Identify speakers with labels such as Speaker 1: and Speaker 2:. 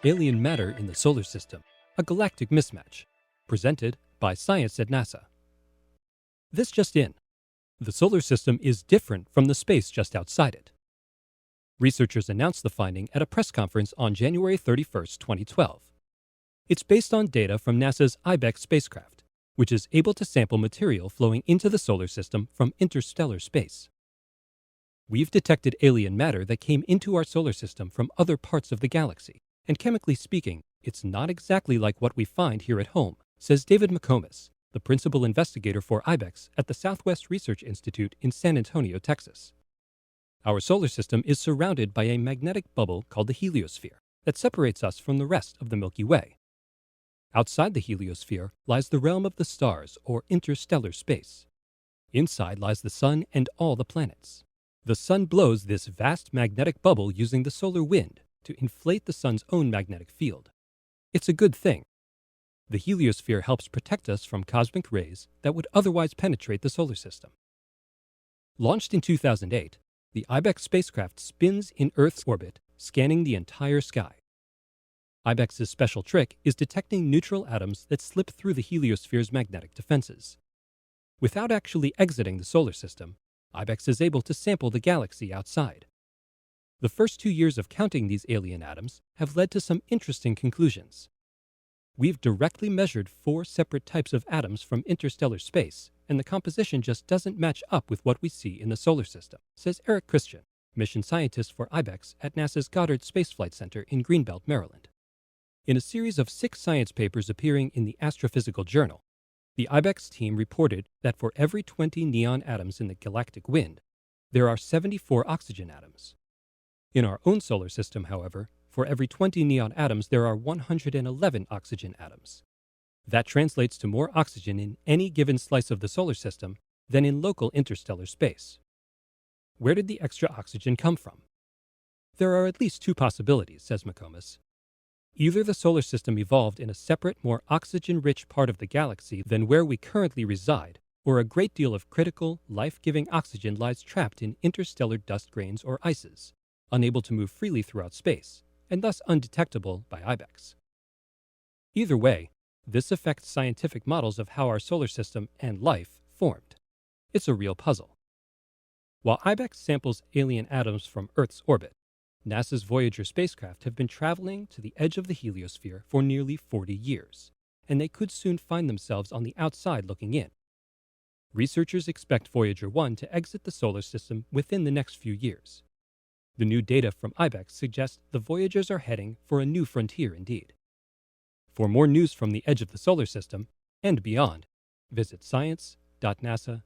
Speaker 1: Alien Matter in the Solar System, a Galactic Mismatch, presented by Science at NASA. This just in. The solar system is different from the space just outside it. Researchers announced the finding at a press conference on January 31, 2012. It's based on data from NASA's IBEX spacecraft, which is able to sample material flowing into the solar system from interstellar space. We've detected alien matter that came into our solar system from other parts of the galaxy, and chemically speaking, it's not exactly like what we find here at home, says David McComas, the principal investigator for IBEX at the Southwest Research Institute in San Antonio, Texas. Our solar system is surrounded by a magnetic bubble called the heliosphere that separates us from the rest of the Milky Way. Outside the heliosphere lies the realm of the stars, or interstellar space. Inside lies the sun and all the planets. The sun blows this vast magnetic bubble using the solar wind to inflate the sun's own magnetic field. It's a good thing. The heliosphere helps protect us from cosmic rays that would otherwise penetrate the solar system. Launched in 2008, the IBEX spacecraft spins in Earth's orbit, scanning the entire sky. IBEX's special trick is detecting neutral atoms that slip through the heliosphere's magnetic defenses. Without actually exiting the solar system, IBEX is able to sample the galaxy outside. The first 2 years of counting these alien atoms have led to some interesting conclusions. We've directly measured 4 separate types of atoms from interstellar space, and the composition just doesn't match up with what we see in the solar system, says Eric Christian, mission scientist for IBEX at NASA's Goddard Space Flight Center in Greenbelt, Maryland. In a series of 6 science papers appearing in the Astrophysical Journal, the IBEX team reported that for every 20 neon atoms in the galactic wind, there are 74 oxygen atoms. In our own solar system, however, for every 20 neon atoms, there are 111 oxygen atoms. That translates to more oxygen in any given slice of the solar system than in local interstellar space. Where did the extra oxygen come from? There are at least 2 possibilities, says McComas. Either the solar system evolved in a separate, more oxygen-rich part of the galaxy than where we currently reside, or a great deal of critical, life-giving oxygen lies trapped in interstellar dust grains or ices, unable to move freely throughout space, and thus undetectable by IBEX. Either way, this affects scientific models of how our solar system and life formed. It's a real puzzle. While IBEX samples alien atoms from Earth's orbit, NASA's Voyager spacecraft have been traveling to the edge of the heliosphere for nearly 40 years, and they could soon find themselves on the outside looking in. Researchers expect Voyager 1 to exit the solar system within the next few years. The new data from IBEX suggests the Voyagers are heading for a new frontier indeed. For more news from the edge of the solar system and beyond, visit science.nasa.gov.